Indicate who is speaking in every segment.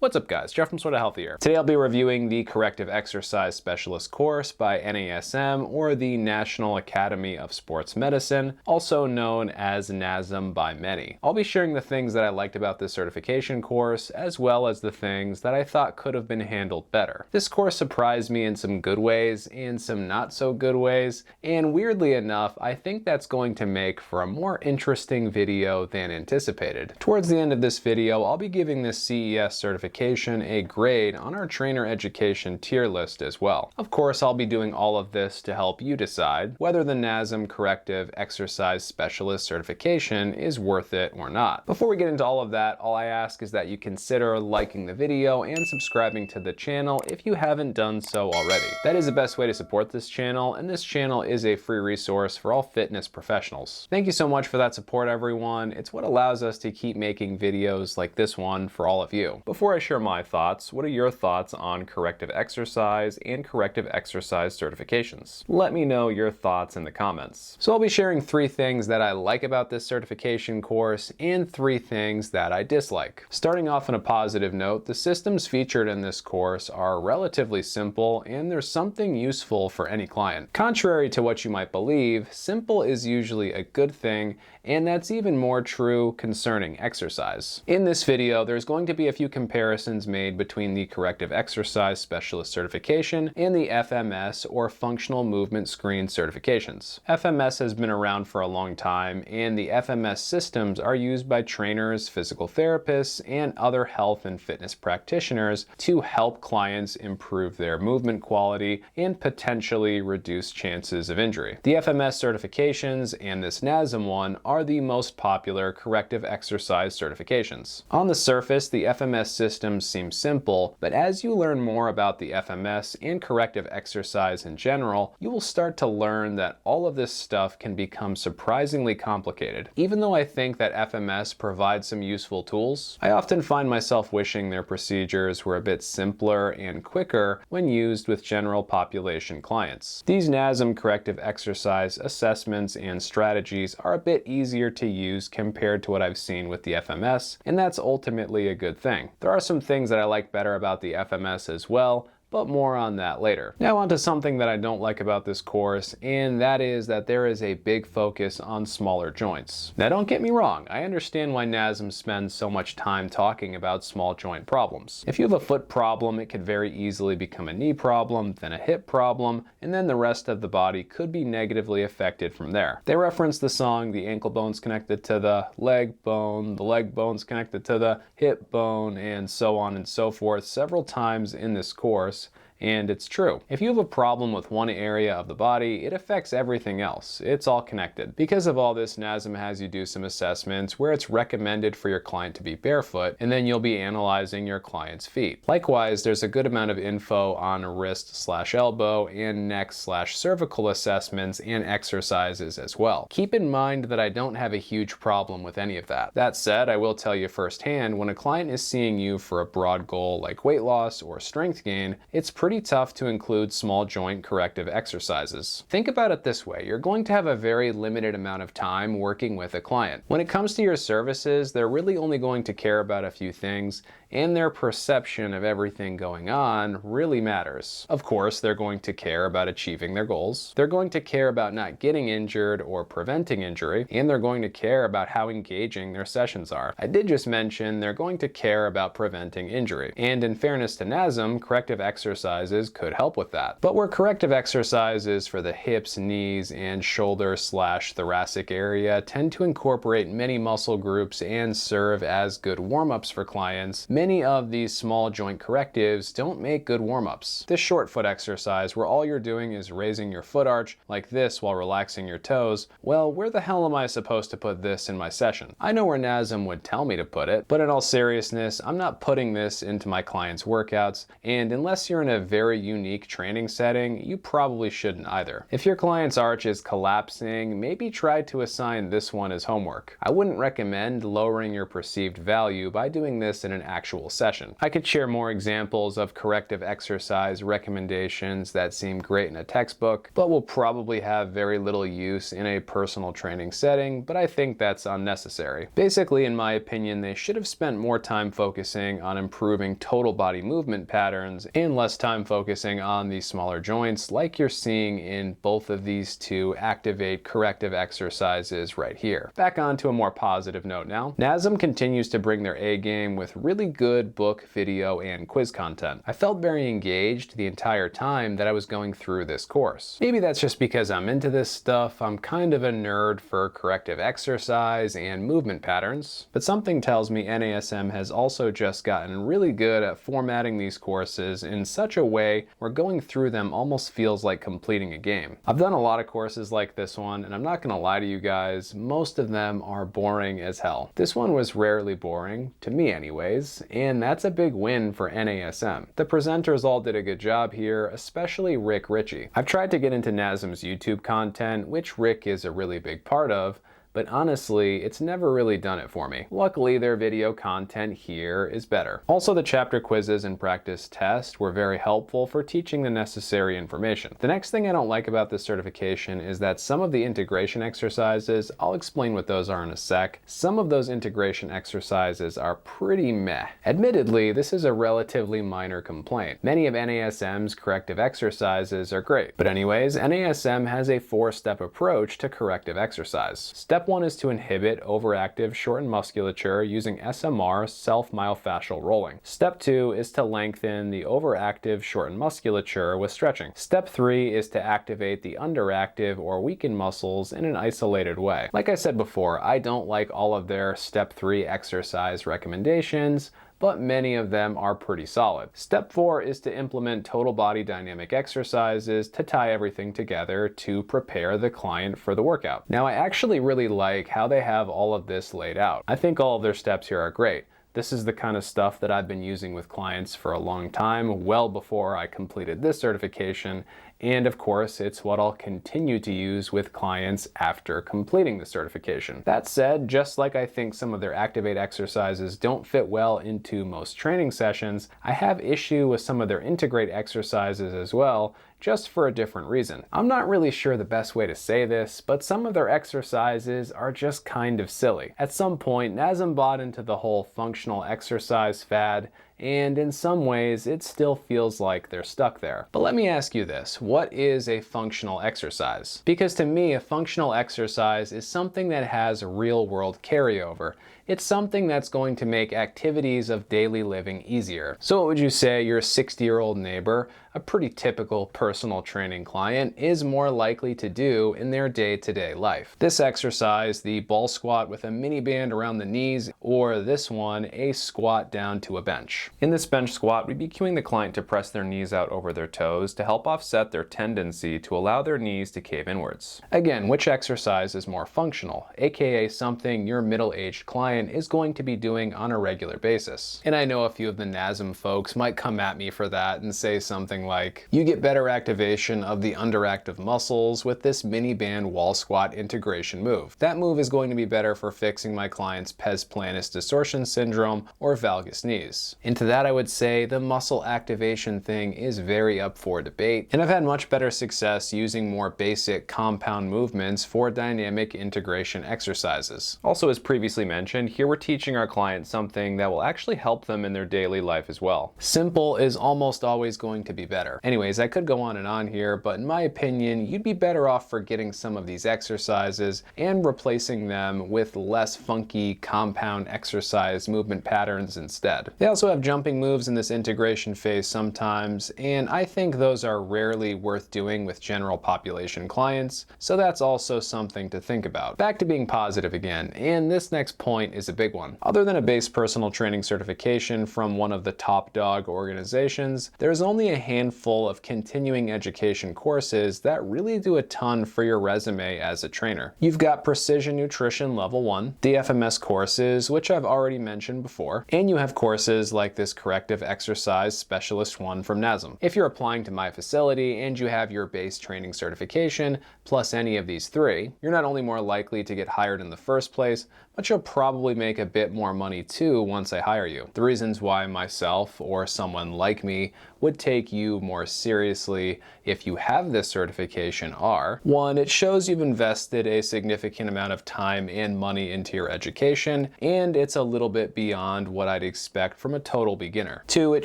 Speaker 1: What's up guys, Jeff from Sorta Healthy here. Today I'll be reviewing the Corrective Exercise Specialist course by NASM, or the National Academy of Sports Medicine, also known as NASM by many. I'll be sharing the things that I liked about this certification course, as well as the things that I thought could have been handled better. This course surprised me in some good ways and some not so good ways, and weirdly enough, I think that's going to make for a more interesting video than anticipated. Towards the end of this video, I'll be giving this CES certification a grade on our trainer education tier list as well. Of course, I'll be doing all of this to help you decide whether the NASM Corrective Exercise Specialist certification is worth it or not. Before we get into all of that, all I ask is that you consider liking the video and subscribing to the channel if you haven't done so already. That is the best way to support this channel, and this channel is a free resource for all fitness professionals. Thank you so much for that support, everyone. It's what allows us to keep making videos like this one for all of you. Before I share my thoughts, what are your thoughts on corrective exercise and corrective exercise certifications? Let me know your thoughts in the comments. So I'll be sharing 3 things that I like about this certification course and 3 things that I dislike. Starting off on a positive note, the systems featured in this course are relatively simple and there's something useful for any client. Contrary to what you might believe, simple is usually a good thing, and that's even more true concerning exercise. In this video, there's going to be a few comparisons made between the Corrective Exercise Specialist certification and the FMS, or Functional Movement Screen certifications. FMS has been around for a long time, and the FMS systems are used by trainers, physical therapists, and other health and fitness practitioners to help clients improve their movement quality and potentially reduce chances of injury. The FMS certifications and this NASM one are the most popular corrective exercise certifications. On the surface, the FMS systems seem simple, but as you learn more about the FMS and corrective exercise in general, you will start to learn that all of this stuff can become surprisingly complicated. Even though I think that FMS provides some useful tools, I often find myself wishing their procedures were a bit simpler and quicker when used with general population clients. These NASM corrective exercise assessments and strategies are a bit easier to use compared to what I've seen with the FMS, and that's ultimately a good thing. There are some things that I like better about the FMS as well, but more on that later. Now on to something that I don't like about this course, and that is that there is a big focus on smaller joints. Now don't get me wrong, I understand why NASM spends so much time talking about small joint problems. If you have a foot problem, it could very easily become a knee problem, then a hip problem, and then the rest of the body could be negatively affected from there. They reference the song, the ankle bone's connected to the leg bone's connected to the hip bone, and so on and so forth several times in this course. And it's true. If you have a problem with one area of the body, it affects everything else. It's all connected. Because of all this, NASM has you do some assessments where it's recommended for your client to be barefoot, and then you'll be analyzing your client's feet. Likewise, there's a good amount of info on wrist/elbow and neck/cervical assessments and exercises as well. Keep in mind that I don't have a huge problem with any of that. That said, I will tell you firsthand, when a client is seeing you for a broad goal like weight loss or strength gain, it's pretty tough to include small joint corrective exercises. Think about it this way, you're going to have a very limited amount of time working with a client. When it comes to your services, they're really only going to care about a few things, and their perception of everything going on really matters. Of course, they're going to care about achieving their goals, they're going to care about not getting injured or preventing injury, and they're going to care about how engaging their sessions are. I did just mention they're going to care about preventing injury, and in fairness to NASM, corrective exercises could help with that. But where corrective exercises for the hips, knees, and shoulder/thoracic area tend to incorporate many muscle groups and serve as good warm-ups for clients, many of these small joint correctives don't make good warm-ups. This short foot exercise where all you're doing is raising your foot arch like this while relaxing your toes, well, where the hell am I supposed to put this in my session? I know where NASM would tell me to put it, but in all seriousness, I'm not putting this into my clients' workouts, and unless you're in a very unique training setting, you probably shouldn't either. If your client's arch is collapsing, maybe try to assign this one as homework. I wouldn't recommend lowering your perceived value by doing this in an actual actual session. I could share more examples of corrective exercise recommendations that seem great in a textbook, but will probably have very little use in a personal training setting, but I think that's unnecessary. Basically, in my opinion, they should have spent more time focusing on improving total body movement patterns and less time focusing on the smaller joints like you're seeing in both of these two activate corrective exercises right here. Back on to a more positive note now. NASM continues to bring their A game with really good book, video, and quiz content. I felt very engaged the entire time that I was going through this course. Maybe that's just because I'm into this stuff. I'm kind of a nerd for corrective exercise and movement patterns, but something tells me NASM has also just gotten really good at formatting these courses in such a way where going through them almost feels like completing a game. I've done a lot of courses like this one, and I'm not gonna lie to you guys, most of them are boring as hell. This one was rarely boring, to me anyways, and that's a big win for NASM. The presenters all did a good job here, especially Rick Ritchie. I've tried to get into NASM's YouTube content, which Rick is a really big part of, but honestly, it's never really done it for me. Luckily, their video content here is better. Also, the chapter quizzes and practice tests were very helpful for teaching the necessary information. The next thing I don't like about this certification is that some of the integration exercises, I'll explain what those are in a sec, some of those integration exercises are pretty meh. Admittedly, this is a relatively minor complaint. Many of NASM's corrective exercises are great. But anyways, NASM has a 4-step approach to corrective exercise. Step 1 is to inhibit overactive shortened musculature using SMR, self-myofascial rolling. Step 2 is to lengthen the overactive shortened musculature with stretching. Step 3 is to activate the underactive or weakened muscles in an isolated way. Like I said before, I don't like all of their Step 3 exercise recommendations, but many of them are pretty solid. Step 4 is to implement total body dynamic exercises to tie everything together to prepare the client for the workout. Now, I actually really like how they have all of this laid out. I think all of their steps here are great. This is the kind of stuff that I've been using with clients for a long time, well before I completed this certification, and of course, it's what I'll continue to use with clients after completing the certification. That said, just like I think some of their Activate exercises don't fit well into most training sessions, I have issue with some of their Integrate exercises as well, just for a different reason. I'm not really sure the best way to say this, but some of their exercises are just kind of silly. At some point, NASM bought into the whole functional exercise fad, and in some ways, it still feels like they're stuck there. But let me ask you this, what is a functional exercise? Because to me, a functional exercise is something that has real-world carryover. It's something that's going to make activities of daily living easier. So what would you say your 60-year-old neighbor, a pretty typical personal training client, is more likely to do in their day-to-day life? This exercise, the ball squat with a mini band around the knees, or this one, a squat down to a bench. In this bench squat, we'd be cueing the client to press their knees out over their toes to help offset their tendency to allow their knees to cave inwards. Again, which exercise is more functional, aka something your middle-aged client is going to be doing on a regular basis? And I know a few of the NASM folks might come at me for that and say something like, you get better activation of the underactive muscles with this mini band wall squat integration move. That move is going to be better for fixing my client's pes planus distortion syndrome or valgus knees. And to that I would say the muscle activation thing is very up for debate, and I've had much better success using more basic compound movements for dynamic integration exercises. Also, as previously mentioned, here we're teaching our clients something that will actually help them in their daily life as well. Simple is almost always going to be better. Anyways, I could go on and on here, but in my opinion, you'd be better off forgetting some of these exercises and replacing them with less funky compound exercise movement patterns instead. They also have jumping moves in this integration phase sometimes, and I think those are rarely worth doing with general population clients, so that's also something to think about. Back to being positive again, and this next point is a big one. Other than a base personal training certification from one of the top dog organizations, there's only a handful of continuing education courses that really do a ton for your resume as a trainer. You've got Precision Nutrition Level 1, the FMS courses, which I've already mentioned before, and you have courses like this Corrective Exercise Specialist 1 from NASM. If you're applying to my facility and you have your base training certification, plus any of these three, you're not only more likely to get hired in the first place, but you'll probably make a bit more money too once I hire you. The reasons why myself or someone like me would take you more seriously if you have this certification are: 1, it shows you've invested a significant amount of time and money into your education, and it's a little bit beyond what I'd expect from a total beginner. 2, it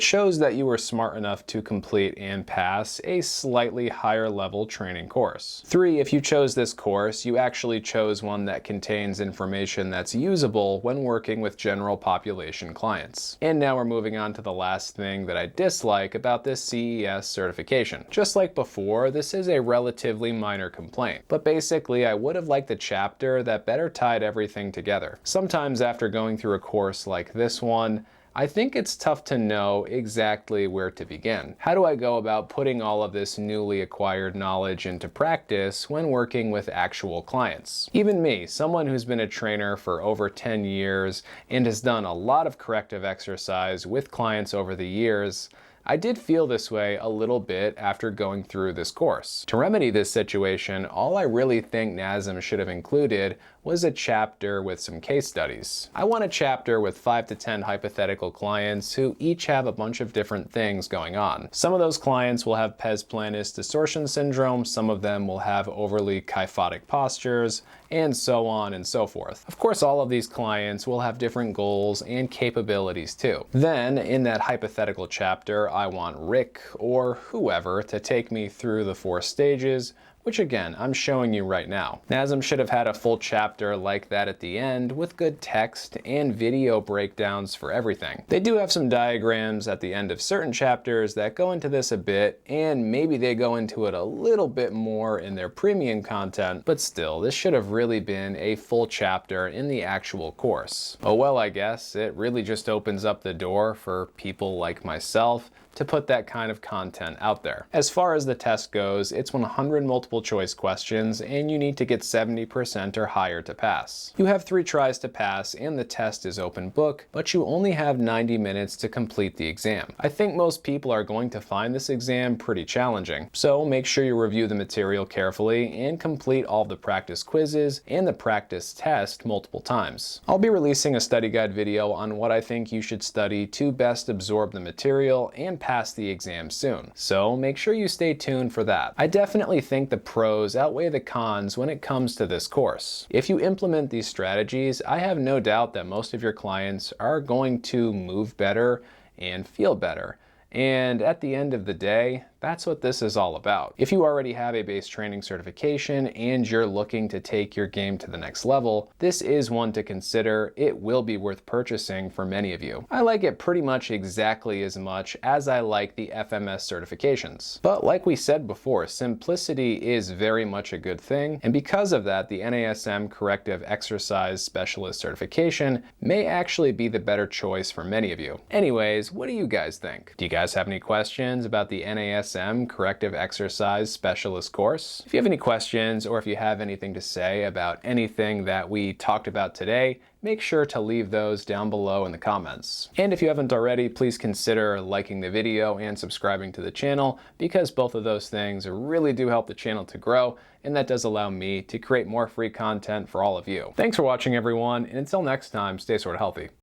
Speaker 1: shows that you were smart enough to complete and pass a slightly higher level training course. 3, if you chose this course, you actually chose one that contains information that's usable when working with general population clients. And now we're moving on to the last thing that I dislike about this CES certification. Just like before, this is a relatively minor complaint, but basically I would have liked a chapter that better tied everything together. Sometimes after going through a course like this one, I think it's tough to know exactly where to begin. How do I go about putting all of this newly acquired knowledge into practice when working with actual clients? Even me, someone who's been a trainer for over 10 years and has done a lot of corrective exercise with clients over the years, I did feel this way a little bit after going through this course. To remedy this situation, all I really think NASM should have included was a chapter with some case studies. I want a chapter with 5 to 10 hypothetical clients who each have a bunch of different things going on. Some of those clients will have pes planus distortion syndrome, some of them will have overly kyphotic postures, and so on and so forth. Of course, all of these clients will have different goals and capabilities too. Then, in that hypothetical chapter, I want Rick or whoever to take me through the 4 stages, which again, I'm showing you right now. NASM should have had a full chapter like that at the end with good text and video breakdowns for everything. They do have some diagrams at the end of certain chapters that go into this a bit, and maybe they go into it a little bit more in their premium content, but still, this should have really been a full chapter in the actual course. Oh well, I guess it really just opens up the door for people like myself to put that kind of content out there. As far as the test goes, it's 100 multiple choice questions and you need to get 70% or higher to pass. You have 3 tries to pass and the test is open book, but you only have 90 minutes to complete the exam. I think most people are going to find this exam pretty challenging, so make sure you review the material carefully and complete all the practice quizzes and the practice test multiple times. I'll be releasing a study guide video on what I think you should study to best absorb the material and pass the exam soon, so make sure you stay tuned for that. I definitely think the pros outweigh the cons when it comes to this course. If you implement these strategies, I have no doubt that most of your clients are going to move better and feel better. And at the end of the day, that's what this is all about. If you already have a base training certification and you're looking to take your game to the next level, this is one to consider. It will be worth purchasing for many of you. I like it pretty much exactly as much as I like the FMS certifications. But like we said before, simplicity is very much a good thing, and because of that, the NASM Corrective Exercise Specialist certification may actually be the better choice for many of you. Anyways, what do you guys think? Do you guys have any questions about the NASM Corrective Exercise Specialist course? If you have any questions or if you have anything to say about anything that we talked about today, make sure to leave those down below in the comments. And if you haven't already, please consider liking the video and subscribing to the channel, because both of those things really do help the channel to grow, and that does allow me to create more free content for all of you. Thanks for watching, everyone, and until next time, stay sort of healthy.